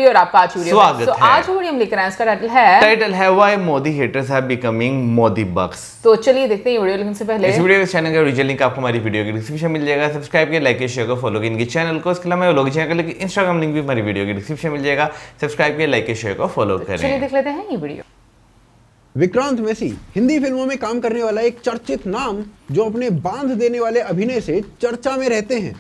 मोदी और आपका आज वीडियो स्वागत है। आज वीडियो हम लेकर आए, इसका टाइटल है why Modi haters have becoming Modi बक्स। तो चलिए देखते हैं वीडियो, लेकिन से पहले इस वीडियो के चैनल का ओरिजिनल लिंक आपको हमारी वीडियो के डिस्क्रिप्शन मिल जाएगा। सब्सक्राइब करिए, लाइक करिए, शेयर करो, फॉलो करिए इनके चैनल को। इसके अलावा लोग चैनल का इंस्टाग्राम लिंक भी हमारी वीडियो के डिस्क्रिप्शन मिल जाएगा। सब्सक्राइब करिए, लाइक करिए, शेयर करो, फॉलो करें। चलिए देख लेते हैं ये वीडियो। विक्रांत मैसी हिंदी फिल्मों में काम करने वाला एक चर्चित नाम, जो अपने बांध देने वाले अभिनय से चर्चा में रहते हैं।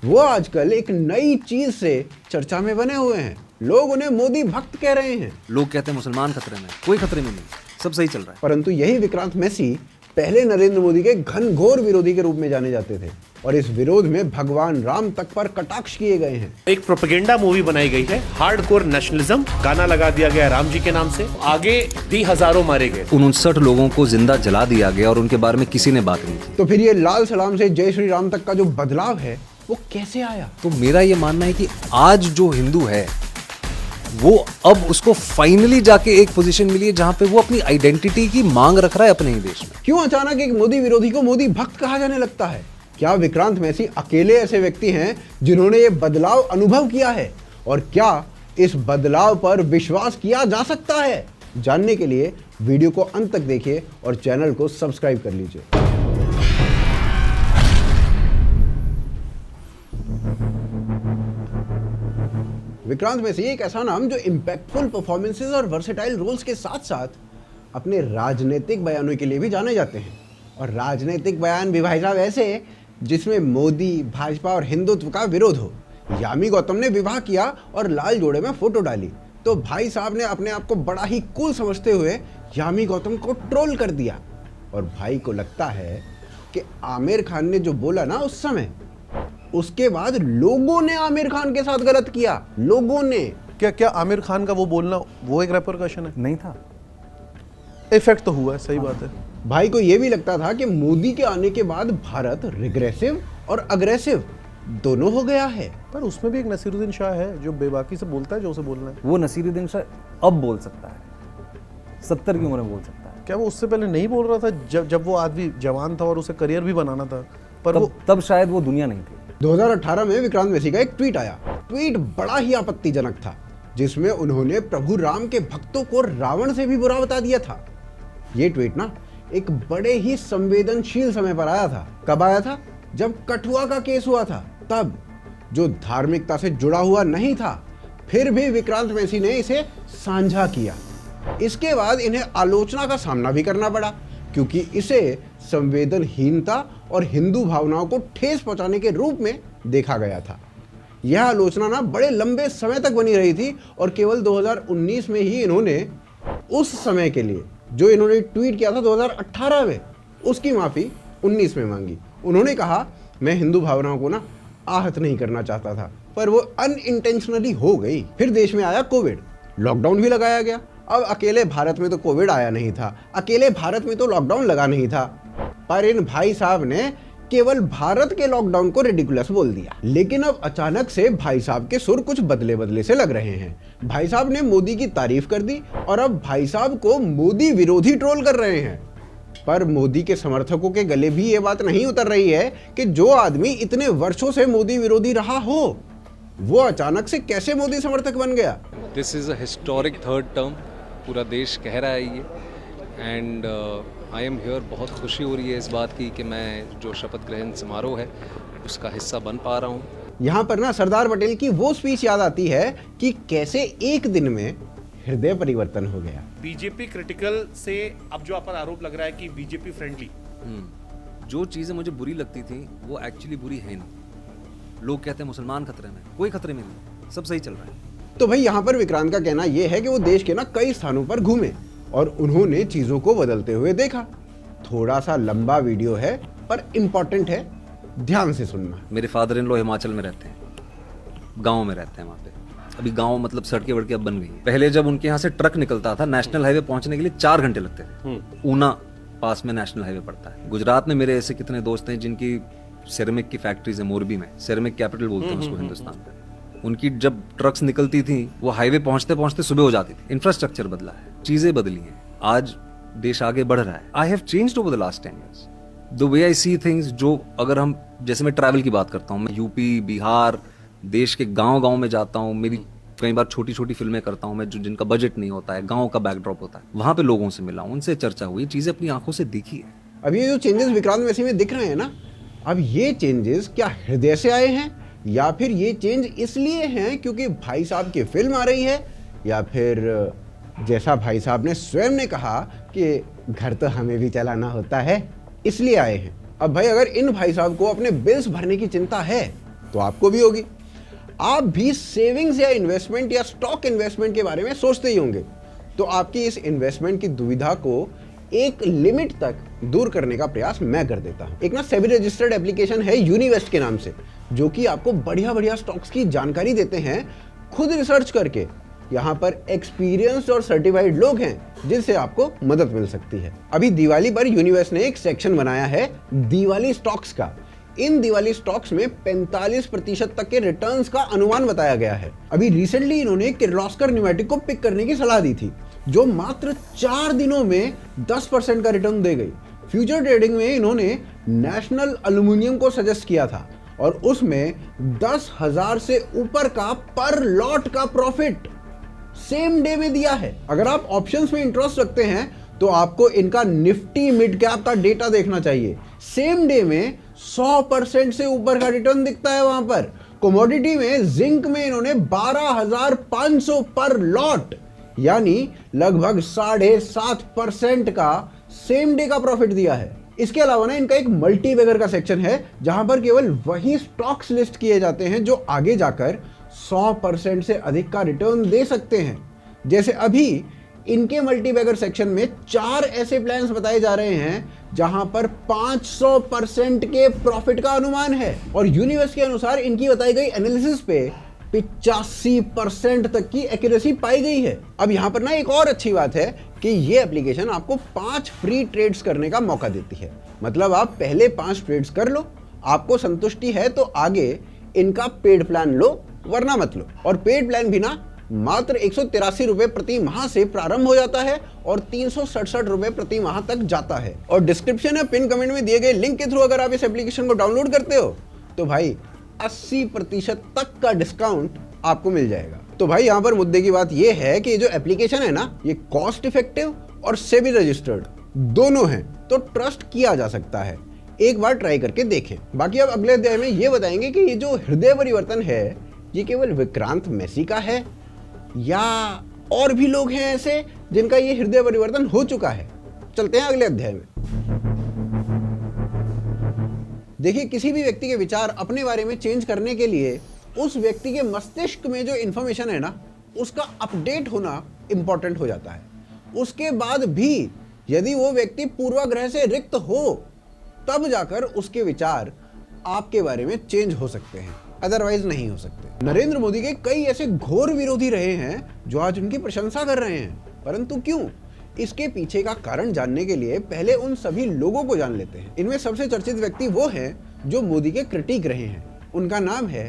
वो आजकल एक नई चीज से चर्चा में बने हुए हैं। लोग उन्हें मोदी भक्त कह रहे हैं। लोग कहते हैं मुसलमान खतरे में, कोई खतरे में नहीं, सब सही चल रहा है। परंतु यही विक्रांत मैसी पहले नरेंद्र मोदी के घनघोर विरोधी के रूप में जाने जाते थे और इस विरोध में भगवान राम तक पर कटाक्ष किए गए हैं। एक प्रोपेगेंडा मूवी बनाई गई है, हार्डकोर नेशनलिज्म, गाना लगा दिया गया राम जी के नाम से, आगे भी हजारों मारे गए। 59 लोगों को जिंदा जला दिया गया और उनके बारे में किसी ने बात नहीं की। तो फिर ये लाल सलाम से जय श्री राम तक का जो बदलाव है वो कैसे आया? तो मेरा ये मानना है कि आज जो हिंदू है वो अब उसको फाइनली जाके एक पोजीशन मिली है जहां पे वो अपनी आइडेंटिटी की मांग रख रहा है अपने ही देश में। क्यों अचानक एक मोदी विरोधी को मोदी भक्त कहा जाने लगता है? क्या विक्रांत मैसी अकेले ऐसे व्यक्ति हैं जिन्होंने ये बदलाव अनुभव किया है? और क्या इस बदलाव पर विश्वास किया जा सकता है? जानने के लिए वीडियो को अंत तक देखिए और चैनल को सब्सक्राइब कर लीजिए। विक्रांत मैसी एक ऐसा नाम जो इम्पैक्टफुल परफॉर्मेंसेस और वर्सेटाइल रोल्स के साथ साथ अपने राजनीतिक बयानों के लिए भी जाने जाते हैं। और राजनीतिक बयान भी भाई साहब ऐसे जिसमें मोदी, भाजपा और हिंदुत्व का विरोध हो। यामी गौतम ने विवाह किया और लाल जोड़े में फोटो डाली तो भाई साहब ने अपने आप को बड़ा ही कूल समझते हुए यामी गौतम को ट्रोल कर दिया। और भाई को लगता है कि आमिर खान ने जो बोला ना उस समय, उसके बाद लोगों ने आमिर खान के साथ गलत किया। लोगों ने क्या आमिर खान का वो बोलना वो एक रेपरकशन है? नहीं था, इफेक्ट तो हुआ है, सही बात है। भाई को यह भी लगता था कि मोदी के आने के बाद भारत रिग्रेसिव और अग्रेसिव दोनों हो गया है। पर उसमें भी एक नसीरुद्दीन शाह है जो बेबाकी से बोलता है जो उसे बोलना है। वो नसीरुद्दीन शाह अब बोल सकता है, 70 की उम्र में बोल सकता है। क्या वो उससे पहले नहीं बोल रहा था जब वो आदमी जवान था और उसे करियर भी बनाना था? पर तब शायद वो दुनिया नहीं थी। 2018 में विक्रांत मैसी का एक ट्वीट आया। ट्वीट बड़ा ही आपत्तिजनक था, जिसमें उन्होंने प्रभु राम के भक्तों को रावण से भी बुरा बता दिया था। ये ट्वीट ना एक बड़े ही संवेदनशील समय पर आया था। कब आया था? जब कठुआ का केस हुआ था तब, जो धार्मिकता से जुड़ा हुआ नहीं था। फिर भी विक्रांत मैसी ने इसे साझा किया। इसके बाद इन्हें आलोचना का सामना भी करना पड़ा, क्योंकि इसे संवेदनहीनता और हिंदू भावनाओं को ठेस पहुंचाने के रूप में देखा गया था। यह आलोचना ना बड़े लंबे समय तक बनी रही थी और केवल 2019 में ही इन्होंने उस समय के लिए जो इन्होंने ट्वीट किया था 2018 में, उसकी माफी 19 में मांगी। उन्होंने कहा, मैं हिंदू भावनाओं को ना आहत नहीं करना चाहता था, पर वो अनइंटेंशनली हो गई। फिर देश में आया कोविड, लॉकडाउन भी लगाया गया। अब अकेले भारत में तो कोविड आया नहीं था, अकेले भारत में तो लॉकडाउन लगा नहीं था, पर इन भाई साहब ने केवल भारत के लॉकडाउन को रिडिकुलस बोल दिया। लेकिन अब अचानक से भाई साहब के सुर कुछ बदले बदले से लग रहे हैं। भाई साहब ने मोदी की तारीफ कर दी और अब भाई साहब को मोदी विरोधी ट्रोल कर रहे हैं। पर मोदी के समर्थकों के गले भी ये बात नहीं उतर रही है कि जो आदमी इतने वर्षों से मोदी विरोधी रहा हो, वो अचानक से कैसे मोदी समर्थक बन गया। This is a historic third term, पूरा देश कह रहा है ये, एंड आई एम हियर। बहुत खुशी हो रही है इस बात की कि मैं जो शपथ ग्रहण समारोह है उसका हिस्सा बन पा रहा हूँ। यहाँ पर ना सरदार पटेल की वो स्पीच याद आती है कि कैसे एक दिन में हृदय परिवर्तन हो गया। बीजेपी क्रिटिकल से अब जो आप पर आरोप लग रहा है कि बीजेपी फ्रेंडली, जो चीजें मुझे बुरी लगती थी वो एक्चुअली बुरी है नहीं। लोग कहते हैं मुसलमान खतरे में, कोई खतरे में नहीं, सब सही चल रहा है। तो भाई यहाँ पर विक्रांत का कहना यह है कि वो देश के ना कई स्थानों पर घूमे और उन्होंने चीजों को बदलते हुए देखा। थोड़ा सा लंबा वीडियो है पर इंपॉर्टेंट है, ध्यान से सुनना। मेरे फादर इन लॉ हिमाचल में रहते हैं, गांव में रहते हैं। वहाँ पे अभी गांव मतलब सड़कें वड़कें अब बन गई। पहले जब उनके यहाँ से ट्रक निकलता था नेशनल हाईवे पहुंचने के लिए 4 घंटे लगते थे। ऊना पास में नेशनल हाईवे पड़ता है। गुजरात में मेरे ऐसे कितने दोस्त हैं जिनकी सिरेमिक की फैक्ट्रीज है, मोरबी में, सिरेमिक कैपिटल बोलते हैं उसको हिंदुस्तान में। उनकी जब ट्रक्स निकलती थी वो हाईवे पहुंचते पहुंचते सुबह हो जाती थी। इंफ्रास्ट्रक्चर बदला है, चीजें बदली हैं, आज देश आगे बढ़ रहा है। I have changed over the last 10 years the way I see things. जो अगर हम जैसे मैं ट्रैवल की बात करता हूँ, मैं यूपी, बिहार, देश के गांव गांव में जाता हूँ, मेरी कई बार छोटी छोटी फिल्में करता हूँ मैं, जो जिनका बजट नहीं होता है, गाँव का बैकड्रॉप होता है, वहाँ पे लोगों से मिला हूँ, उनसे चर्चा हुई, चीज़ें अपनी आंखों से देखी है। अब ये जो चेंजेस विक्रांत मैसी में दिख रहे हैं ना, अब ये चेंजेस क्या हृदय से आए हैं या फिर ये चेंज इसलिए हैं क्योंकि भाई साहब की फिल्म आ रही है, या फिर जैसा भाई साहब ने स्वयं ने कहा कि घर तो हमें भी चलाना होता है इसलिए आए हैं। अब भाई अगर इन भाई साहब को अपने बिल्स भरने की चिंता है तो आपको भी होगी। आप भी सेविंग्स या इन्वेस्टमेंट या स्टॉक इन्वेस्टमेंट के बारे में सोचते ही होंगे, तो आपकी इस इन्वेस्टमेंट की दुविधा को एक लिमिट तक दूर करने का प्रयास मैं कर देता हूं। एक ना सेबी रजिस्टर्ड एप्लीकेशन है यूनिवेस्ट के नाम से, जो कि आपको बढ़िया बढ़िया स्टॉक्स की जानकारी देते हैं खुद रिसर्च करके। यहाँ पर एक्सपीरियंस्ड और सर्टिफाइड लोग हैं जिनसे आपको मदद मिल सकती है। अभी दिवाली पर यूनिवेस्ट ने एक सेक्शन बनाया है दिवाली स्टॉक्स का। इन दिवाली स्टॉक्स में 45% तक के रिटर्न्स का अनुमान बताया गया है। अभी रिसेंटली इन्होंने किर्लोस्कर न्यूमेटिक को पिक करने की सलाह दी थी, जो मात्र 4 दिनों में 10% का रिटर्न दे गई। फ्यूचर ट्रेडिंग में इन्होंने नेशनल एल्यूमिनियम को सजेस्ट किया था और उसमें 10,000 से ऊपर का पर लॉट का प्रॉफिट सेम डे में दिया है। अगर आप ऑप्शंस में इंटरेस्ट रखते हैं तो आपको इनका निफ्टी मिड कैप का डेटा देखना चाहिए। सेम डे में 100% से ऊपर का रिटर्न दिखता है वहां पर। कमोडिटी में जिंक में इन्होंने 12,500 पर लॉट यानी लगभग 7.5% का सेम डे का प्रॉफिट दिया है। इसके अलावा ना इनका एक मल्टी बैगर का सेक्शन है जहां पर केवल वही स्टॉक्स लिस्ट किए जाते हैं जो आगे जाकर 100% से अधिक का रिटर्न दे सकते हैं। जैसे अभी इनके मल्टी बैगर सेक्शन में 4 ऐसे प्लान्स बताए जा रहे हैं जहां पर 500% के प्रॉफिट का अनुमान है और यूनिवेस्ट के अनुसार इनकी बताई गई एनालिसिस पे 85% तक की एक्यूरेसी पाई गई है। अब यहां पर ना एक और अच्छी बात है कि ये एप्लीकेशन आपको 5 फ्री ट्रेड्स करने का मौका देती है। मतलब आप पहले 5 ट्रेड्स कर लो, आपको संतुष्टि है तो आगे इनका पेड प्लान लो, वरना मत लो। और पेड प्लान भी ना मात्र 183 रुपए प्रति माह से प्रारंभ हो जाता है और 367 रुपए प्रति माह तक जाता है। और डिस्क्रिप्शन या पिन कमेंट में दिए गए लिंक के थ्रू अगर आप इस एप्लीकेशन को डाउनलोड करते हो तो भाई 80% तक का डिस्काउंट आपको मिल जाएगा। तो भाई यहाँ पर मुद्दे की बात यह है कि ये जो एप्लीकेशन है ना, ये कॉस्ट इफेक्टिव और सेबी रजिस्टर्ड दोनों हैं, तो ट्रस्ट किया जा सकता है। एक बार ट्राई करके देखें। बाकी अब अगले अध्याय में ये बताएंगे कि ये जो हृदय परिवर्तन है ये केवल विक्रांत मैसी का है या और भी लोग हैं ऐसे जिनका ये हृदय परिवर्तन हो चुका है। चलते हैं अगले अध्याय में। देखिए, किसी भी व्यक्ति के विचार अपने बारे में चेंज करने के लिए उस व्यक्ति के मस्तिष्क में जो इंफॉर्मेशन है ना, उसका अपडेट होना इंपॉर्टेंट हो जाता है। उसके बाद भी यदि वो व्यक्ति पूर्वाग्रह से रिक्त हो तब जाकर उसके विचार आपके बारे में चेंज हो सकते हैं, अदरवाइज नहीं हो सकते। नरेंद्र मोदी के कई ऐसे घोर विरोधी रहे हैं जो आज उनकी प्रशंसा कर रहे हैं, परंतु क्यों? इसके पीछे का कारण जानने के लिए पहले उन सभी लोगों को जान लेते हैं। इनमें सबसे चर्चित व्यक्ति वो हैं जो मोदी के क्रिटिक रहे हैं। उनका नाम है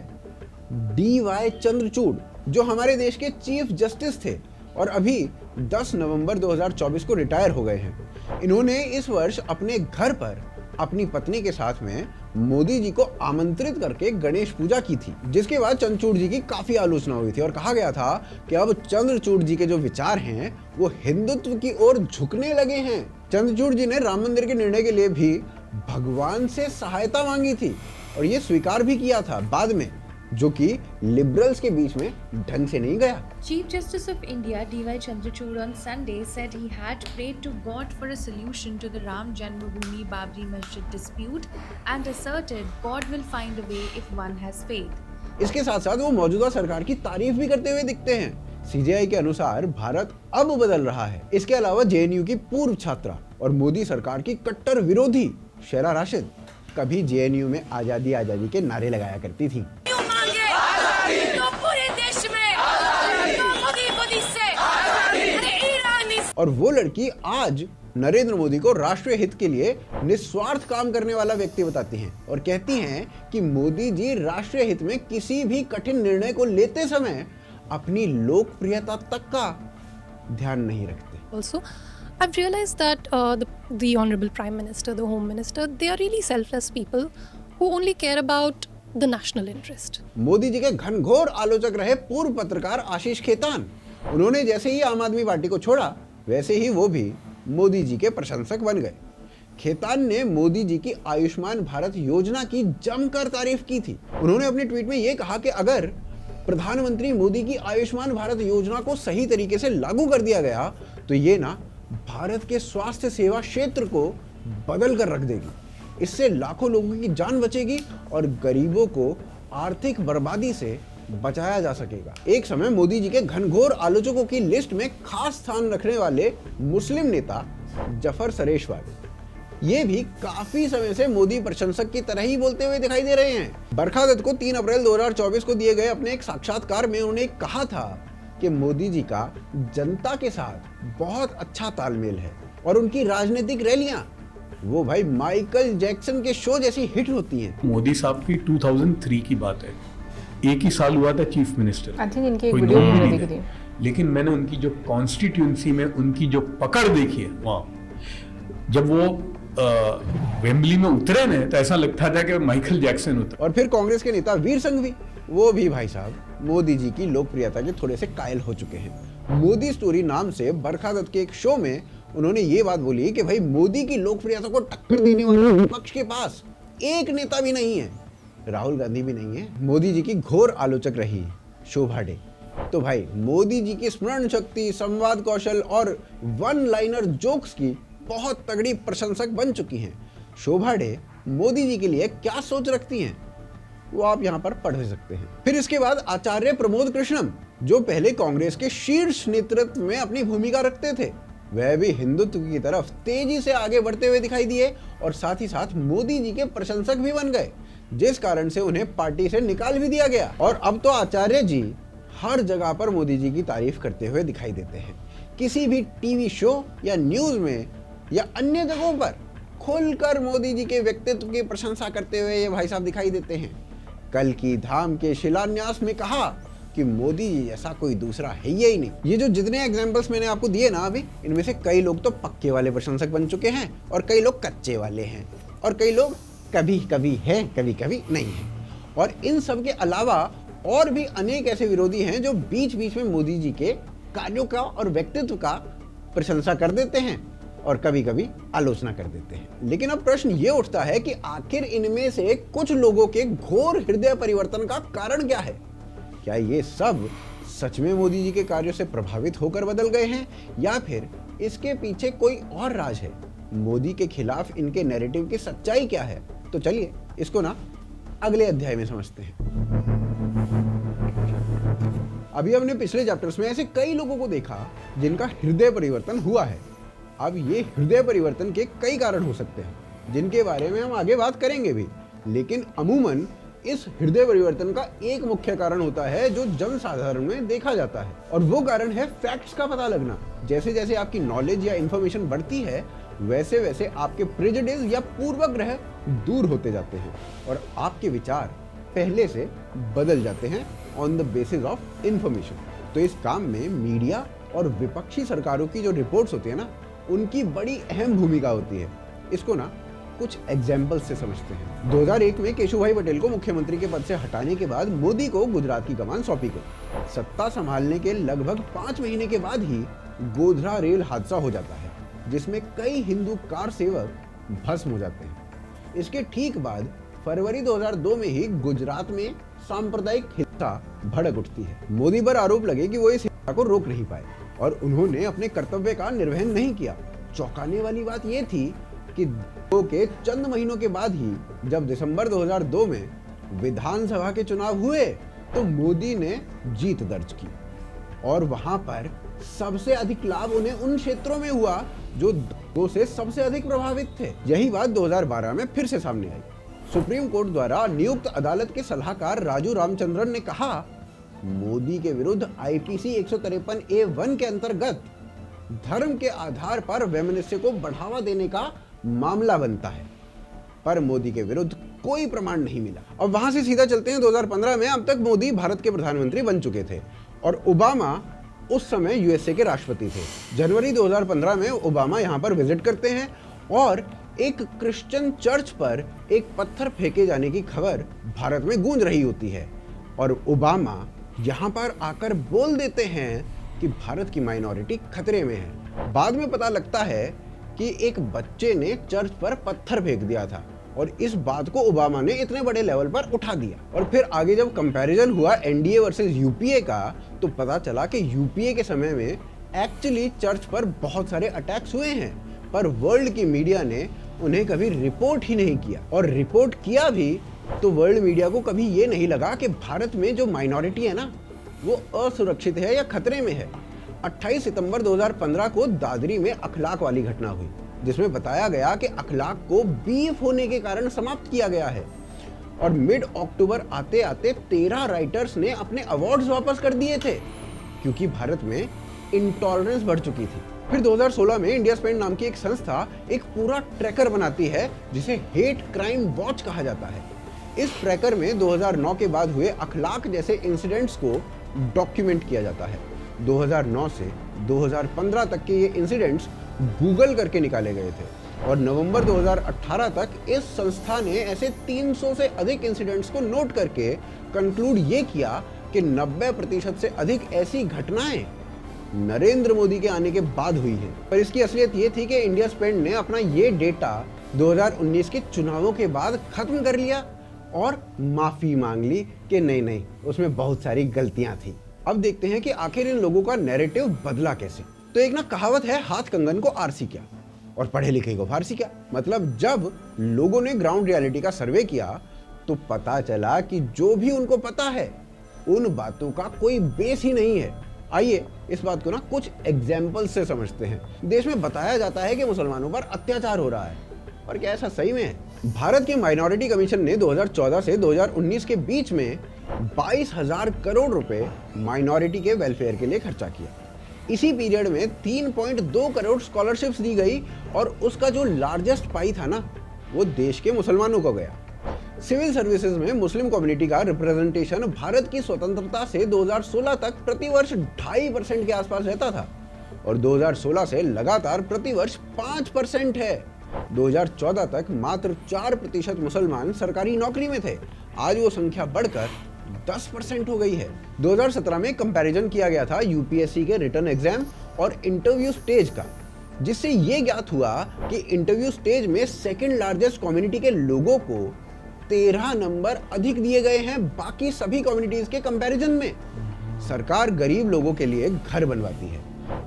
DY चंद्रचूड़, जो हमारे देश के चीफ जस्टिस थे और अभी 10 नवंबर 2024 को रिटायर हो गए हैं। इन्होंने इस वर्ष अपने घर पर अपनी पत्नी के साथ में मोदी जी को आमंत्रित करके गणेश पूजा की थी, जिसके बाद चंद्रचूड़ जी की काफी आलोचना हुई थी और कहा गया था कि अब चंद्रचूड़ जी के जो विचार हैं वो हिंदुत्व की ओर झुकने लगे हैं। चंद्रचूड़ जी ने राम मंदिर के निर्णय के लिए भी भगवान से सहायता मांगी थी और ये स्वीकार भी किया था बाद में, जो कि लिबरल्स के बीच में ढंग से नहीं गया। Chief Justice of India DY Chandrachud on Sunday said he had prayed to God for a solution to the Ram Janmabhoomi Babri Masjid dispute and asserted God will find a way if one has faith. इसके साथ साथ वो मौजूदा सरकार की तारीफ भी करते हुए दिखते हैं। CJI के अनुसार भारत अब बदल रहा है। इसके अलावा JNU की पूर्व छात्रा और मोदी सरकार की कट्टर विरोधी शेरा राशिद कभी JNU में आजादी आजादी के नारे लगाया करती थी। और वो लड़की आज नरेंद्र मोदी को राष्ट्रीय हित के लिए निस्वार्थ काम करने वाला व्यक्ति बताती हैं और कहती हैं कि मोदी जी राष्ट्रीय हित में किसी भी कठिन निर्णय को लेते समय अपनी लोकप्रियता तक का ध्यान नहीं रखते। Also, I've realized that the Honorable Prime Minister, the Home Minister, they are really selfless people who only care about the national interest. Modi ji के घनघोर आलोचक रहे पूर्व पत्रकार आशीष खेतान। उन्होंने जैसे ही आम आदमी पार्टी को छोड़ा, वैसे ही वो भी मोदी जी के प्रशंसक बन गए। खेतान ने मोदी जी की आयुष्मान भारत योजना की जमकर तारीफ की थी। उन्होंने अपने ट्वीट में ये कहा कि अगर प्रधानमंत्री मोदी की आयुष्मान भारत योजना को सही तरीके से लागू कर दिया गया तो ये ना भारत के स्वास्थ्य सेवा क्षेत्र को बदल कर रख देगी। इससे लाखों लोगों की जान बचेगी और गरीबों को आर्थिक बर्बादी से बचाया जा सकेगा। एक समय मोदी जी के घनघोर आलोचकों की लिस्ट में खास स्थान रखने वाले मुस्लिम नेता जफर सरेशवाल, ये भी काफी समय से मोदी प्रशंसक की तरह ही बोलते हुए दिखाई दे रहे हैं। बरखा दत्त को 3 अप्रैल 2024 को दिए गए अपने एक साक्षात्कार में उन्होंने कहा था कि मोदी जी का जनता के साथ बहुत अच्छा तालमेल है और उनकी राजनीतिक रैलियां वो भाई माइकल जैक्सन के शो जैसी हिट होती हैं। मोदी साहब की 2003 की बात है, एक ही साल हुआ था चीफ मिनिस्टर। आई थिंक इनकी एक कोई वीडियो नॉन भी भी मैंने नहीं। देखी थी। लेकिन मैंने उनकी जो कॉन्स्टिट्यूंसी में उनकी जो पकड़ देखी है वहां, जब वो वेम्बली में उतरे ने तो ऐसा लगता था कि माइकल जैक्सन उतरा। और फिर कांग्रेस के नेता वीर संघवी, वो भी भाई साहब मोदी जी की लोकप्रियता के थोड़े से कायल हो चुके हैं। मोदी स्टोरी नाम से बरखा दत्त के एक शो में उन्होंने ये बात बोली कि भाई मोदी की लोकप्रियता को टक्कर देने वाले विपक्ष के पास एक नेता भी नहीं है, राहुल गांधी भी नहीं है। मोदी जी की घोर आलोचक रही शोभा डे तो भाई मोदी जी की स्मरण शक्ति, संवाद कौशल और वन लाइनर जोक्स की बहुत तगड़ी प्रशंसक बन चुकी हैं। शोभा डे मोदी जी के लिए क्या सोच रखती हैं वो आप यहाँ पर पढ़ सकते हैं। फिर इसके बाद आचार्य प्रमोद कृष्णम, जो पहले कांग्रेस के शीर्ष नेतृत्व में अपनी भूमिका रखते थे, वह भी हिंदुत्व की तरफ तेजी से आगे बढ़ते हुए दिखाई दिए और साथ ही साथ मोदी जी के प्रशंसक भी बन गए, जिस कारण से उन्हें पार्टी से निकाल भी दिया गया। और अब तो आचार्य जी हर जगह पर मोदी जी की तारीफ करते हुए दिखाई देते हैं। किसी भी टीवी शो या न्यूज में या अन्य जगहों पर खुलकर मोदी जी के व्यक्तित्व की प्रशंसा करते हुए ये भाई साहब दिखाई देते हैं। कल की धाम के शिलान्यास में कहा कि मोदी जी जैसा कोई दूसरा है ही नहीं। ये जो जितने एग्जांपल्स मैंने आपको दिए ना अभी, इनमें से कई लोग तो पक्के वाले प्रशंसक बन चुके हैं और कई लोग कच्चे वाले हैं और कई लोग कभी कभी हैं, कभी कभी नहीं है। और इन सब के अलावा और भी अनेक ऐसे विरोधी हैं जो बीच बीच में मोदी जी के कार्यों का और व्यक्तित्व का प्रशंसा कर देते हैं और कभी कभी आलोचना कर देते हैं। लेकिन अब प्रश्न ये उठता है कि आखिर इनमें से कुछ लोगों के घोर हृदय परिवर्तन का कारण क्या है? क्या ये सब सच में मोदी जी के कार्यों से प्रभावित होकर बदल गए हैं या फिर इसके पीछे कोई और राज है? मोदी के खिलाफ इनके नैरेटिव की सच्चाई क्या है? तो चलिए इसको ना अगले अध्याय में समझते हैं। अभी हमने पिछले चैप्टर्स में ऐसे कई लोगों को देखा जिनका हृदय परिवर्तन हुआ है। अब ये हृदय परिवर्तन के कई कारण हो सकते हैं जिनके बारे में हम आगे बात करेंगे भी, लेकिन अमूमन इस हृदय परिवर्तन का एक मुख्य कारण होता है जो जनसाधारण में देखा जाता है और वो कारण है फैक्ट्स का पता लगना। जैसे जैसे आपकी नॉलेज या इंफॉर्मेशन बढ़ती है वैसे वैसे आपके प्रेजुडिस या पूर्वग्रह दूर होते जाते हैं और आपके विचार पहले से बदल जाते हैं on the basis of information. तो इस काम में मीडिया और विपक्षी सरकारों की जो रिपोर्ट्स होती है ना, उनकी बड़ी अहम भूमिका होती है। इसको ना कुछ एग्जाम्पल्स से समझते हैं। 2001 में केशुभाई पटेल को मुख्यमंत्री के पद से हटाने के बाद मोदी को गुजरात की कमान सौंपी गई। सत्ता संभालने के लगभग 5 महीने के बाद ही गोधरा रेल हादसा हो जाता है जिसमें कई हिंदू कार सेवक भस्म हो जाते हैं। इसके ठीक बाद फरवरी 2002 में ही गुजरात में सांप्रदायिक हिंसा भड़क उठती है। मोदी पर आरोप लगे कि वो इस हिंसा को रोक नहीं पाए और उन्होंने अपने कर्तव्य का निर्वहन नहीं किया। चौंकाने वाली बात यह थी कि के चंद महीनों के बाद ही जब दिसंबर 2002 में विधानसभा के चुनाव हुए तो मोदी ने जीत दर्ज की और वहां पर सबसे अधिक लाभ उन्हें उन क्षेत्रों में हुआ जो दो से सबसे अधिक प्रभावित थे। यही बात 2012 में फिर से सामने आई। सुप्रीम कोर्ट द्वारा नियुक्त अदालत के सलाहकार राजू रामचंद्रन ने कहा मोदी के विरुद्ध आईपीसी 153A1 के अंतर्गत धर्म के आधार पर वैमनस्य को बढ़ावा देने का मामला बनता है, पर मोदी के विरुद्ध कोई प्रमाण नहीं मिला। अब वहां से सीधा चलते हैं 2015 में। अब तक मोदी भारत के प्रधानमंत्री बन चुके थे और ओबामा उस समय यूएसए के राष्ट्रपति थे। जनवरी 2015 में ओबामा यहां पर विजिट करते हैं और एक क्रिश्चियन चर्च पर एक पत्थर फेंके जाने की खबर भारत में गूंज रही होती है और ओबामा यहाँ पर आकर बोल देते हैं कि भारत की माइनॉरिटी खतरे में है। बाद में पता लगता है कि एक बच्चे ने चर्च पर पत्थर फेंक दिया था और इस बात को ओबामा ने इतने बड़े लेवल पर उठा दिया। और फिर आगे जब कंपैरिजन हुआ एनडीए वर्सेस यूपीए का, तो पता चला कि यूपीए के समय में एक्चुअली चर्च पर बहुत सारे अटैक्स हुए हैं, पर वर्ल्ड की मीडिया ने उन्हें कभी रिपोर्ट ही नहीं किया। और रिपोर्ट किया भी तो वर्ल्ड मीडिया को कभी ये नहीं लगा कि भारत में जो माइनॉरिटी है ना, वो असुरक्षित है या खतरे में है। 28 सितंबर 2015 को दादरी में अखलाक वाली घटना हुई, जिसमें बताया गया कि अखलाक को बीफ होने के कारण समाप्त किया गया है। और मिड अक्टूबर आते आते 13 राइटर्स ने अपने अवार्ड्स वापस कर दिए थे, क्योंकि भारत में इंटॉलरेंस बढ़ चुकी थी। फिर 2016 में इंडिया स्पेंड नाम की एक संस्था एक पूरा ट्रैकर बनाती है जिसे हेट क्राइम वॉच कहा जाता है। इस ट्रैकर में 2009 के बाद हुए अखलाक जैसे इंसिडेंट्स को डॉक्यूमेंट किया जाता है। 2009 से 2015 तक के ये इंसिडेंट्स गूगल करके निकाले गए थे और नवंबर 2018 तक इस संस्था ने ऐसे 300 से अधिक इंसिडेंट्स को नोट करके कंक्लूड ये किया कि 90% से अधिक ऐसी घटनाएं नरेंद्र मोदी के आने के बाद हुई है। पर इसकी असलियत ये थी कि इंडिया स्पेंड ने अपना ये डेटा 2019 के चुनावों के बाद खत्म कर लिया और माफी मांग ली कि नहीं, उसमें बहुत सारी गलतियां थी। अब देखते हैं कि आखिर इन लोगों का नैरेटिव बदला कैसे। तो एक ना कहावत है, हाथ कंगन को आरसी क्या और पढ़े लिखे को फारसी क्या। मतलब जब लोगों ने ग्राउंड रियलिटी का सर्वे किया तो पता चला कि जो भी उनको पता है उन बातों का कोई बेस ही नहीं है। आइए इस बात को ना कुछ एग्जाम्पल से समझते हैं। देश में बताया जाता है कि मुसलमानों पर अत्याचार हो रहा है, पर क्या ऐसा सही में है? भारत के माइनॉरिटी कमीशन ने 2014 से 2019 के बीच में 22,000 करोड़ रुपए माइनॉरिटी के वेलफेयर के लिए खर्चा किया। इसी पीरियड में 3.2 करोड़ स्कॉलरशिप्स दी गई और उसका जो लार्जेस्ट पाई था ना, वो देश के मुसलमानों को गया। सिविल सर्विसेज में मुस्लिम कम्युनिटी का रिप्रेजेंटेशन भारत की स्वतंत्रता से 2016 तक प्रतिवर्ष 2.5% के आसपास रहता था और 2016 से लगातार प्रतिवर्ष 5% है। 2014 तक मात्र 4% मुसलमान सरकारी नौकरी में थे। आज वो संख्या बढ़कर 10% हो गई है। 2017 में कंपैरिजन किया गया था यूपीएससी के रिटन एग्जाम और इंटरव्यू स्टेज का, जिससे ये ज्ञात हुआ कि इंटरव्यू स्टेज में सेकंड लार्जेस्ट कम्युनिटी के लोगों को 13 नंबर अधिक दिए गए हैं बाकी सभी कम्युनिटीज के कंपैरिजन में। सरकार गरीब लोगों के लिए घर बनवाती है।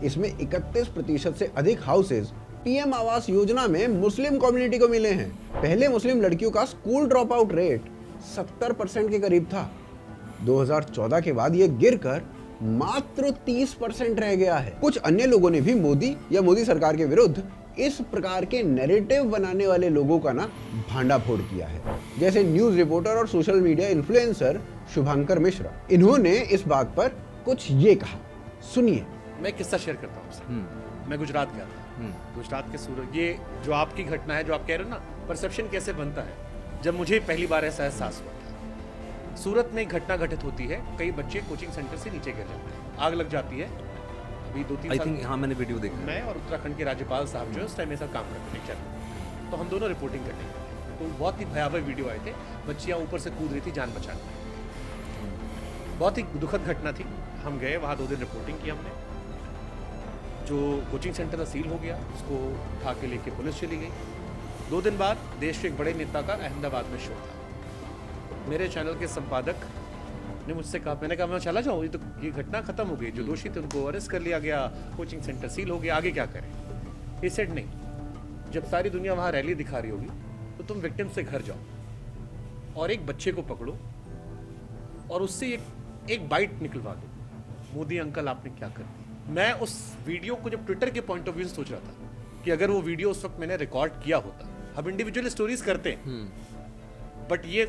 इसमें 31% से अधिक हाउसेज पीएम आवास योजना में मुस्लिम कम्युनिटी को मिले हैं। पहले मुस्लिम लड़कियों का स्कूल ड्रॉप आउट रेट 70% के करीब था। 2014 के बाद यह गिरकर मात्र 30% रह गया है। कुछ अन्य लोगों ने भी मोदी या मोदी सरकार के विरुद्ध इस प्रकार के नैरेटिव बनाने वाले लोगों का ना भांडाफोड़ किया है, जैसे न्यूज रिपोर्टर और सोशल मीडिया इन्फ्लुएंसर शुभंकर मिश्रा। इन्होंने इस बात पर कुछ ये कहा, सुनिए। मैं किस्सा शेयर करता हूँ। मैं गुजरात गया था। गुजरात के सूरत, ये जो आपकी घटना है जो आप कह रहे हो ना, परसेप्शन कैसे बनता है, जब मुझे पहली बार ऐसा एहसास हुआ था। सूरत में एक घटना घटित होती है, कई बच्चे कोचिंग सेंटर से नीचे गिर जाते हैं, आग लग जाती है। अभी 2-3 साल हाँ, मैंने वीडियो देखा। मैं और उत्तराखंड के राज्यपाल साहब जो है उस टाइम मेरे साथ काम करते थे चैनल, तो हम दोनों रिपोर्टिंग करने गए। तो बहुत ही भयावह वीडियो आए थे, बच्चियाँ ऊपर से कूद रही थी जान बचाने। बहुत ही दुखद घटना थी। हम गए वहाँ, 2 दिन रिपोर्टिंग की हमने। जो कोचिंग सेंटर था सील हो गया, उसको उठा के लेके पुलिस चली गई। 2 दिन बाद देश के एक बड़े नेता का अहमदाबाद में शो था। मेरे चैनल के संपादक ने मुझसे कहा, मैंने कहा मैं चला जाऊँ, ये घटना खत्म हो गई, जो दोषी थे उनको अरेस्ट कर लिया गया, कोचिंग सेंटर सील हो गया, आगे क्या करें। ये सेड नहीं, जब सारी दुनिया वहाँ रैली दिखा रही होगी तो तुम विक्टिम से घर जाओ और एक बच्चे को पकड़ो और उससे एक बाइट निकलवा दो, मोदी अंकल आपने क्या कर दिया। मैं उस वीडियो को जब ट्विटर के पॉइंट ऑफ व्यू से सोच रहा था कि अगर वो वीडियो उस वक्त मैंने रिकॉर्ड किया होता, हम इंडिविजुअल स्टोरीज करते हैं, बट ये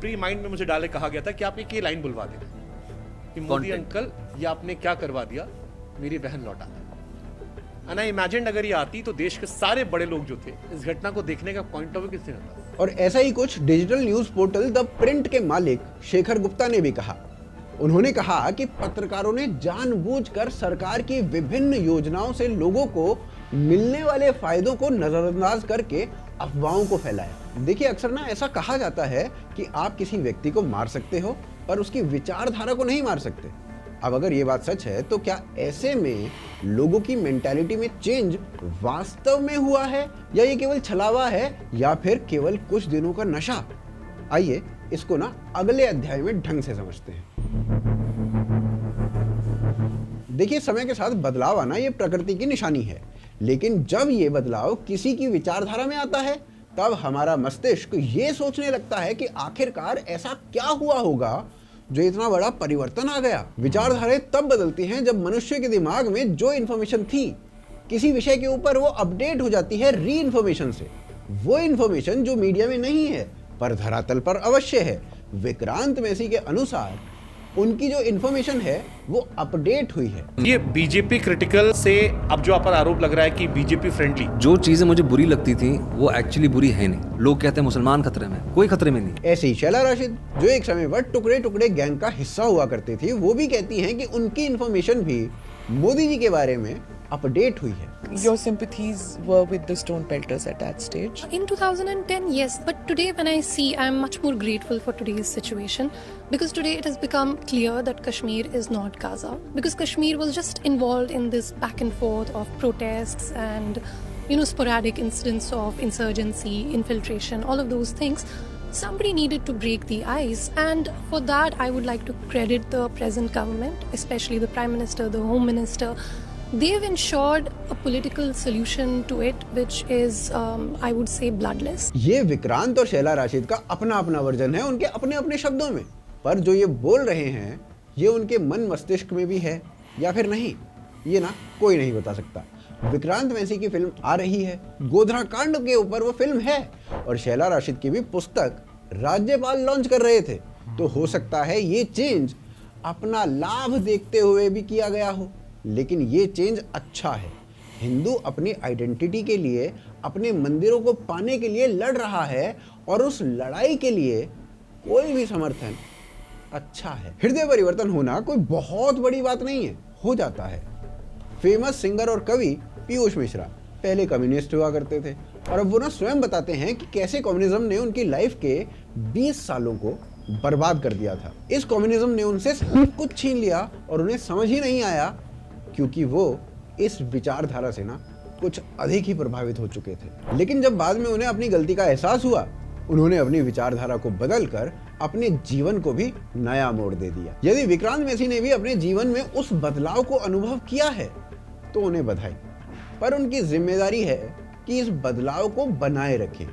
प्री माइंड में मुझे डाले कहा गया था कि आप एक ये लाइन बुलवा देना कि मोदी अंकल ये आपने क्या करवा दिया, मेरी बहन लौटा दे। एंड आई इमेजिन अगर ये आती तो देश के सारे बड़े लोग जो थे इस घटना को देखने का पॉइंट ऑफ व्यू किससे होता। और ऐसा ही कुछ digital news portal the print के मालिक शेखर गुप्ता ने भी कहा। उन्होंने कहा कि पत्रकारों ने जानबूझकर सरकार की विभिन्न योजनाओं से लोगों को मिलने वाले फायदों को नजरअंदाज करके अफवाहों को फैलाया। देखिए अक्सर ना ऐसा कहा जाता है कि आप किसी व्यक्ति को मार सकते हो पर उसकी विचारधारा को नहीं मार सकते। अब अगर ये बात सच है तो क्या ऐसे में लोगों की मेंटालिटी में चेंज वास्तव में हुआ है या ये केवल छलावा है या फिर केवल कुछ दिनों का नशा? आइए इसको ना अगले अध्याय में ढंग से समझते हैं। देखिए समय के साथ बदलाव आना ये प्रकृति की निशानी है, लेकिन जब ये बदलाव किसी की विचारधारा में आता है तब हमारा मस्तिष्क ये सोचने लगता है कि आखिरकार ऐसा क्या हुआ होगा जो इतना बड़ा परिवर्तन आ गया। विचारधाराएं तब बदलती हैं जब मनुष्य के दिमाग में जो इन्फॉर्मेशन थी किसी विषय के ऊपर वो अपडेट हो जाती है री इन्फॉर्मेशन से। वो इन्फॉर्मेशन जो मीडिया में नहीं है पर धरातल पर अवश्य है। विक्रांत मैसी के अनुसार उनकी जो इन्फॉर्मेशन है वो अपडेट हुई है। ये बीजेपी क्रिटिकल से अब जो आप पर आरोप लग रहा है कि बीजेपी फ्रेंडली, जो चीजें मुझे बुरी लगती थी वो एक्चुअली बुरी है नहीं। लोग कहते हैं मुसलमान खतरे में, कोई खतरे में नहीं। ऐसे ही शैला राशिद जो एक समय पर टुकड़े टुकड़े गैंग का हिस्सा हुआ करती थी, वो भी कहती हैं कि उनकी इन्फॉर्मेशन भी मोदी जी के बारे में अपडेट हुई है। Your sympathies were with the stone pelters at that stage? In 2010, yes. But today when I see, I'm much more grateful for today's situation because today it has become clear that Kashmir is not Gaza. Because Kashmir was just involved in this back and forth of protests and, sporadic incidents of insurgency, infiltration, all of those things. Somebody needed to break the ice, and for that I would like to credit the present government, especially the Prime Minister, the Home Minister. They've ensured a political solution to it, which is, I would say, bloodless. ये विक्रांत और शैला राशिद का अपना अपना version है उनके अपने अपने शब्दों में, पर जो ये बोल रहे हैं ये उनके मन मस्तिष्क में भी है या फिर नहीं, ये ना कोई नहीं बता सकता। विक्रांत मैसी की फिल्म आ रही है, गोधरा कांड के ऊपर वो फिल्म है, और शैला राशिद की भी पुस्तक राज्यपाल लॉन्च कर रहे थे। तो हो सकता है ये चेंज अपना लाभ देखते हुए भी किया गया हो, लेकिन ये चेंज अच्छा है। हिंदू अपनी आइडेंटिटी के लिए, अपने मंदिरों को पाने के लिए लड़ रहा है और उस लड़ाई के लिए कोई भी समर्थन अच्छा है। हृदय परिवर्तन होना कोई बहुत बड़ी बात नहीं है, हो जाता है। फेमस सिंगर और कवि पीयूष मिश्रा पहले कम्युनिस्ट हुआ करते थे और अब वो ना स्वयं बताते हैं कि कैसे कम्युनिज्म ने उनकी लाइफ के 20 सालों को बर्बाद कर दिया था। इस कम्युनिज्म ने उनसे सब कुछ छीन लिया और उन्हें समझ ही नहीं आया क्योंकि वो इस विचारधारा से ना कुछ अधिक ही प्रभावित हो चुके थे। लेकिन जब बाद में उन्हें अपनी गलती का एहसास हुआ, उन्होंने अपनी विचारधारा को बदलकर अपने जीवन को भी नया मोड़ दे दिया। यदि विक्रांत मैसी ने भी अपने जीवन में उस बदलाव को अनुभव किया है तो उन्हें बधाई, पर उनकी जिम्मेदारी है कि इस बदलाव को बनाए रखें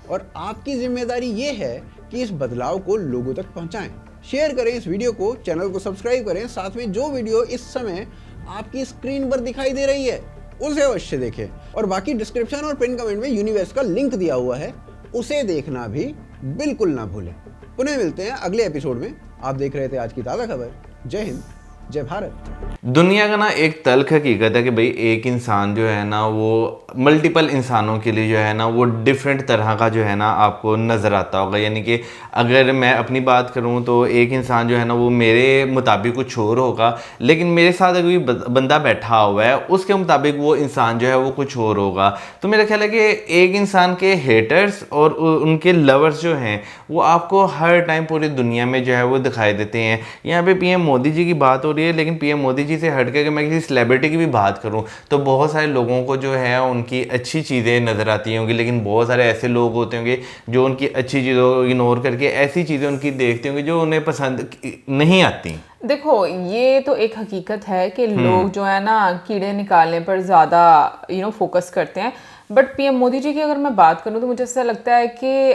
और आपकी जिम्मेदारी ये है कि इस बदलाव को लोगों तक पहुंचाएं। शेयर करें इस वीडियो को, चैनल को सब्सक्राइब करें, साथ में जो वीडियो इस समय आपकी स्क्रीन पर दिखाई दे रही है उसे अवश्य देखें, और बाकी डिस्क्रिप्शन और पिन कमेंट में यूनिवर्स का लिंक दिया हुआ है, उसे देखना भी बिल्कुल ना भूलें। पुनः मिलते हैं अगले एपिसोड में। आप देख रहे थे आज की ताज़ा खबर। जय हिंद, जय भारत। दुनिया का ना एक तल्ख हकीकत है कि भाई एक इंसान जो है ना वो मल्टीपल इंसानों के लिए जो है ना वो डिफरेंट तरह का जो है ना आपको नज़र आता होगा। यानी कि अगर मैं अपनी बात करूं तो एक इंसान जो है ना वो मेरे मुताबिक कुछ और होगा, लेकिन मेरे साथ अगर कोई बंदा बैठा हुआ है उसके मुताबिक वो इंसान जो है वो कुछ और होगा। तो मेरा ख्याल है कि एक इंसान के हेटर्स और उनके लवर्स जो हैं वो आपको हर टाइम पूरी दुनिया में जो है वो दिखाई देते हैं। यहाँ पे पीएम मोदी जी की बात हो रही है, लेकिन पीएम मोदी जी से हट के मैं किसी सेलिब्रिटी की भी बात करूं तो बहुत सारे लोगों को जो है उनकी अच्छी चीज़ें नज़र आती होंगी, लेकिन बहुत सारे ऐसे लोग होते होंगे जो उनकी अच्छी चीज़ों को इग्नोर करके ऐसी चीज़ें उनकी देखते होंगे जो उन्हें पसंद नहीं आती। देखो ये तो एक हकीकत है कि लोग जो है ना कीड़े निकालने पर ज़्यादा फोकस करते हैं, बट पीएम मोदी जी की अगर मैं बात करूं तो मुझे ऐसा लगता है कि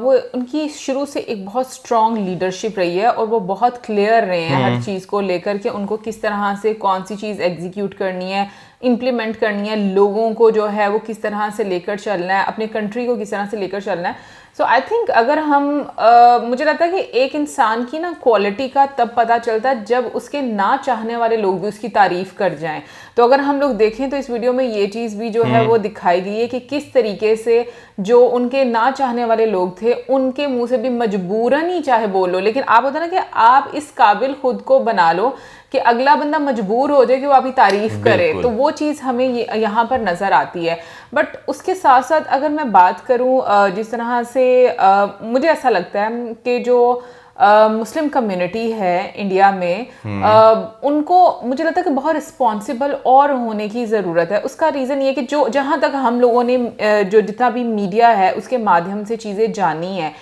वो उनकी शुरू से एक बहुत स्ट्रॉन्ग लीडरशिप रही है और वो बहुत क्लियर रहे हैं हर चीज़ को लेकर के उनको किस तरह से कौन सी चीज़ एग्जीक्यूट करनी है, इम्प्लीमेंट करनी है, लोगों को जो है वो किस तरह से लेकर चलना है, अपने कंट्री को किस तरह से लेकर चलना है। सो आई थिंक अगर हम मुझे लगता है कि एक इंसान की ना क्वालिटी का तब पता चलता है जब उसके ना चाहने वाले लोग भी उसकी तारीफ कर जाएं। तो अगर हम लोग देखें तो इस वीडियो में ये चीज़ भी जो है वो दिखाई गई है कि किस तरीके से जो उनके ना चाहने वाले लोग थे उनके मुंह से भी मजबूरन ही चाहे बोलो, लेकिन आप होता ना कि आप इस काबिल खुद को बना लो कि अगला बंदा मजबूर हो जाए कि वो आपकी तारीफ करे, तो वो चीज़ हमें यहाँ पर नज़र आती है। बट उसके साथ साथ अगर मैं बात करूँ जिस तरह से मुझे ऐसा लगता है कि जो मुस्लिम कम्युनिटी है इंडिया में, उनको मुझे लगता है कि बहुत रिस्पॉन्सिबल और होने की ज़रूरत है। उसका रीज़न ये कि जो जहाँ तक हम लोगों ने जो जितना भी मीडिया है उसके माध्यम से चीज़ें जानी है,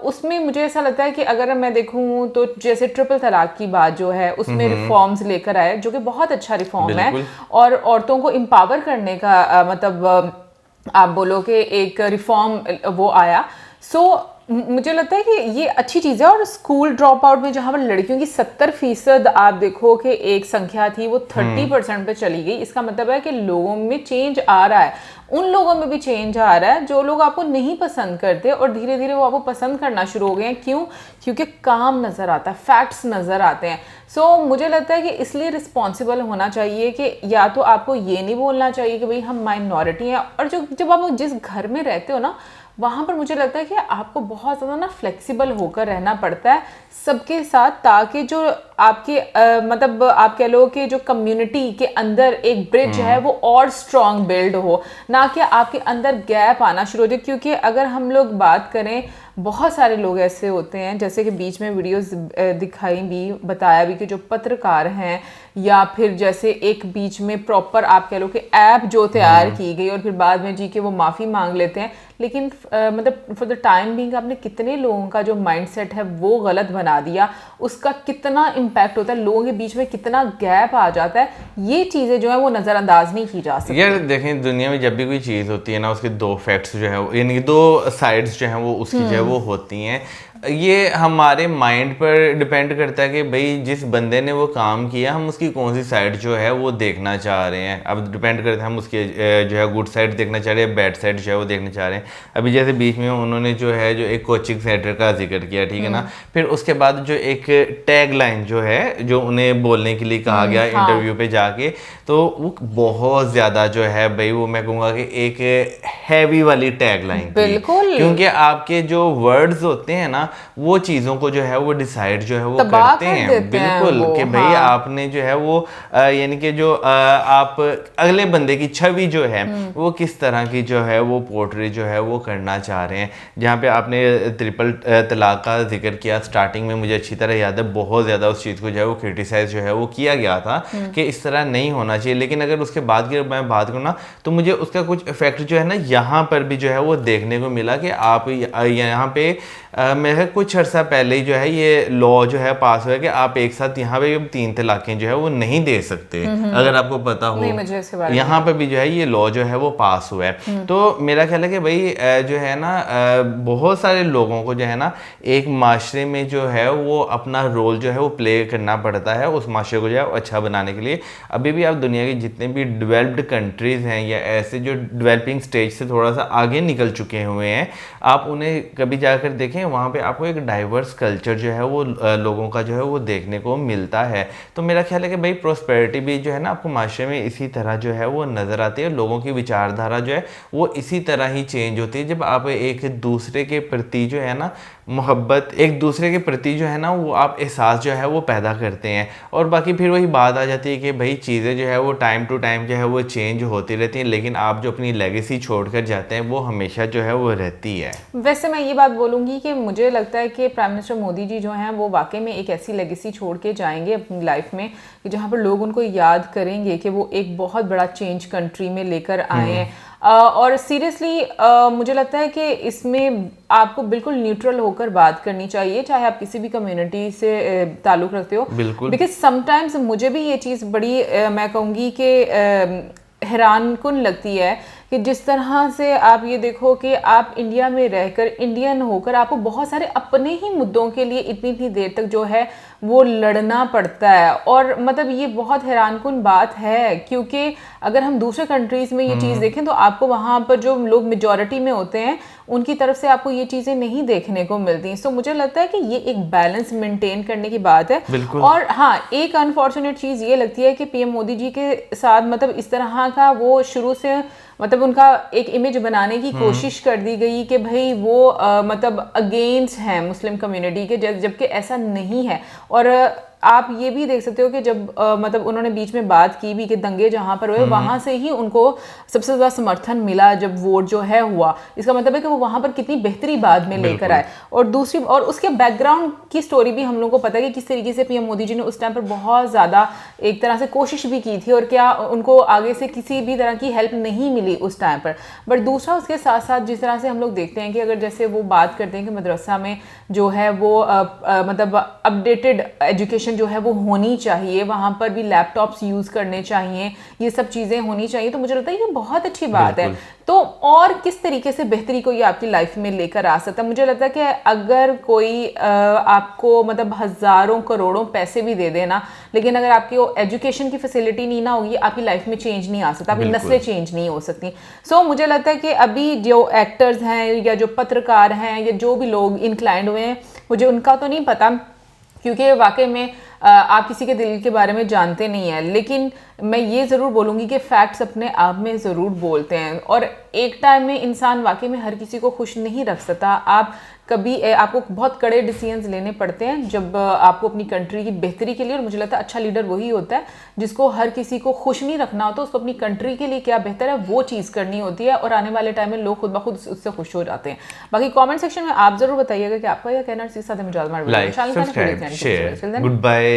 उसमें मुझे ऐसा लगता है कि अगर मैं देखूं तो जैसे ट्रिपल तलाक की बात जो है उसमें रिफॉर्म्स लेकर आए, जो कि बहुत अच्छा रिफॉर्म है और औरतों को एम्पावर करने का मतलब आप बोलो कि एक रिफॉर्म वो आया। सो मुझे लगता है कि ये अच्छी चीज़ है। और स्कूल ड्रॉप आउट में जहाँ पर लड़कियों की 70% आप देखो कि एक संख्या थी वो 30% पे चली गई। इसका मतलब है कि लोगों में चेंज आ रहा है, उन लोगों में भी चेंज आ रहा है जो लोग आपको नहीं पसंद करते और धीरे धीरे वो आपको पसंद करना शुरू हो गए हैं। क्यों? क्योंकि काम नज़र आता है, फैक्ट्स नज़र आते हैं। सो मुझे लगता है कि इसलिए रिस्पॉन्सिबल होना चाहिए कि या तो आपको ये नहीं बोलना चाहिए कि भाई हम माइनॉरिटी हैं, और जब आप जिस घर में रहते हो ना वहाँ पर मुझे लगता है कि आपको बहुत ज़्यादा ना फ्लेक्सिबल होकर रहना पड़ता है सबके साथ, ताकि जो आपके मतलब आप कह लो कि जो कम्युनिटी के अंदर एक ब्रिज है वो और स्ट्रॉन्ग बिल्ड हो, ना कि आपके अंदर गैप आना शुरू हो जाए। क्योंकि अगर हम लोग बात करें, बहुत सारे लोग ऐसे होते हैं, जैसे कि बीच में वीडियोस दिखाई भी, बताया भी कि जो पत्रकार हैं, या फिर जैसे एक बीच में प्रॉपर आप कह लो कि ऐप जो तैयार की गई और फिर बाद में जी के वो माफ़ी मांग लेते हैं। लेकिन मतलब फॉर द टाइम बिंग आपने कितने लोगों का जो माइंडसेट है वो गलत बना दिया, उसका कितना इम्पैक्ट होता है, लोगों के बीच में कितना गैप आ जाता है, ये चीज़ें जो है वो नज़रअंदाज नहीं की जा सकती। यार देखें, दुनिया में जब भी कोई चीज़ होती है ना, उसके दो फैक्ट्स जो है यानी कि दो साइड्स जो हैं वो उसकी जो है वो होती हैं। ये हमारे माइंड पर डिपेंड करता है कि भाई जिस बंदे ने वो काम किया हम उसकी कौन सी साइड जो है वो देखना चाह रहे हैं। अब डिपेंड करता है हम उसके जो है गुड साइड देखना चाह रहे हैं, बैड साइड जो है वो देखना चाह रहे हैं। अभी जैसे बीच में उन्होंने जो है जो एक कोचिंग सेंटर का जिक्र किया, ठीक है ना, फिर उसके बाद जो एक टैग लाइन जो है जो उन्हें बोलने के लिए कहा गया इंटरव्यू पे जाके, तो वो बहुत ज़्यादा जो है भाई वो मैं कहूँगा कि एक हैवी वाली टैग लाइन थी, क्योंकि आपके जो वर्ड्स होते हैं ना वो चीज़ों को जो है वो डिसाइड जो है वो करते हैं। बिल्कुल कि भाई आपने जो है वो यानी कि जो आप अगले बंदे की छवि जो है वो किस तरह की जो है वो पोर्ट्रे जो है वो करना चाह रहे हैं। जहाँ पे आपने ट्रिपल तलाक का जिक्र किया, स्टार्टिंग में मुझे अच्छी तरह याद है बहुत ज़्यादा उस चीज़ को जो है वो क्रिटिसाइज जो है वो किया गया था कि इस तरह नहीं होना चाहिए। लेकिन अगर उसके बाद की मैं बात करूँ ना, तो मुझे उसका कुछ इफेक्ट जो है ना यहाँ पर भी जो है वो देखने को मिला कि आप यहाँ पे मेरे कुछ अर्सा पहले ही जो है ये लॉ जो है पास हुआ है कि आप एक साथ यहाँ पे 3 तलाकें जो है वो नहीं दे सकते। अगर आपको पता हो, यहाँ पे भी जो है ये लॉ जो है वो पास हुआ है। तो मेरा ख्याल है कि भाई जो है ना बहुत सारे लोगों को जो है ना एक माशरे में जो है वो अपना रोल जो है वो प्ले करना पड़ता है उस माशरे को जो है अच्छा बनाने के लिए। अभी भी आप दुनिया के जितने भी डेवलप्ड कंट्रीज़ हैं या ऐसे जो डेवलपिंग स्टेज से थोड़ा सा आगे निकल चुके हुए हैं, आप उन्हें कभी जाकर देखें, वहाँ पे आपको एक डाइवर्स कल्चर जो है वो लोगों का जो है वो देखने को मिलता है। तो मेरा ख्याल है कि भाई प्रोस्पेरिटी भी जो है ना आपको माशरे में इसी तरह जो है वो नज़र आती है। लोगों की विचारधारा जो है वो इसी तरह ही चेंज होती है जब आप एक दूसरे के प्रति जो है ना मोहब्बत, एक दूसरे के प्रति जो है ना वो आप एहसास जो है वो पैदा करते हैं। और बाकी फिर वही बात आ जाती है कि भाई चीज़ें जो है वो टाइम टू टाइम जो है वो चेंज होती रहती हैं, लेकिन आप जो अपनी लेगेसी छोड़कर जाते हैं वो हमेशा जो है वो रहती है। वैसे मैं ये बात बोलूँगी कि मुझे लगता है कि प्राइम मिनिस्टर मोदी जी जो हैं वो वाकई में एक ऐसी लेगेसी छोड़ के जाएंगे अपनी लाइफ में कि जहाँ पर लोग उनको याद करेंगे कि वो एक बहुत बड़ा चेंज कंट्री में लेकर आए हैं। और सीरियसली मुझे लगता है कि इसमें आपको बिल्कुल न्यूट्रल होकर बात करनी चाहिए, चाहे आप किसी भी कम्युनिटी से ताल्लुक़ रखते हो। बिकॉज समटाइम्स मुझे भी ये चीज़ बड़ी मैं कहूँगी कि हैरानकुन लगती है कि जिस तरह से आप ये देखो कि आप इंडिया में रहकर, इंडियन होकर आपको बहुत सारे अपने ही मुद्दों के लिए इतनी देर तक जो है वो लड़ना पड़ता है। और मतलब ये बहुत हैरानकुन बात है, क्योंकि अगर हम दूसरे कंट्रीज़ में ये चीज़ देखें तो आपको वहाँ पर जो लोग मेजॉरिटी में होते हैं उनकी तरफ से आपको ये चीज़ें नहीं देखने को मिलती। सो मुझे लगता है कि ये एक बैलेंस मेंटेन करने की बात है। और हाँ, एक अनफॉर्चुनेट चीज़ ये लगती है कि पीएम मोदी जी के साथ मतलब इस तरह का वो शुरू से मतलब उनका एक इमेज बनाने की कोशिश कर दी गई कि भाई वो मतलब अगेंस्ट हैं मुस्लिम कम्युनिटी के, जबकि ऐसा नहीं है। और आप ये भी देख सकते हो कि जब मतलब उन्होंने बीच में बात की भी कि दंगे जहाँ पर हुए वहाँ से ही उनको सबसे ज़्यादा समर्थन मिला जब वोट जो है हुआ। इसका मतलब है कि वो वहाँ पर कितनी बेहतरी बाद में लेकर आए। और दूसरी और उसके बैकग्राउंड की स्टोरी भी हम लोगों को पता है कि किस तरीके से पीएम मोदी जी ने उस टाइम पर बहुत ज़्यादा एक तरह से कोशिश भी की थी और क्या उनको आगे से किसी भी तरह की हेल्प नहीं मिली उस टाइम पर। बट दूसरा उसके साथ साथ जिस तरह से हम लोग देखते हैं कि अगर जैसे वो बात करते हैं कि मदरसा में जो है वो मतलब अपडेटेड एजुकेशन जो है वो होनी चाहिए, वहाँ पर भी लैपटॉप्स यूज़ करने चाहिए, ये सब चीज़ें होनी चाहिए, तो मुझे लगता है ये बहुत अच्छी बात है। तो और किस तरीके से बेहतरी को ये आपकी लाइफ में लेकर आ सकता है? मुझे लगता है कि अगर कोई आपको मतलब हज़ारों करोड़ों पैसे भी दे देना, लेकिन अगर आपकी वो एजुकेशन की फैसिलिटी नहीं ना होगी, आपकी लाइफ में चेंज नहीं आ सकता, आपकी नस्लें चेंज नहीं हो सकती। सो मुझे लगता है कि अभी जो एक्टर्स हैं या जो पत्रकार हैं या जो भी लोग इंक्लाइंड हुए हैं, मुझे उनका तो नहीं पता क्योंकि वाकई में आप किसी के दिल के बारे में जानते नहीं हैं, लेकिन मैं ये ज़रूर बोलूँगी कि फैक्ट्स अपने आप में ज़रूर बोलते हैं और एक टाइम में इंसान वाकई में हर किसी को खुश नहीं रख सकता। आप कभी आपको बहुत कड़े डिसीजंस लेने पड़ते हैं जब आपको अपनी कंट्री की बेहतरी के लिए, और मुझे लगता है अच्छा लीडर वही होता है जिसको हर किसी को खुश नहीं रखना होता, उसको अपनी कंट्री के लिए क्या बेहतर है वो चीज़ करनी होती है और आने वाले टाइम में लोग खुद ब खुद उससे खुश हो जाते हैं। बाकी कमेंट सेक्शन में आप ज़रूर बताइएगा कि आपका क्या कहना है। इसी के साथ हम like, subscribe, share, good bye.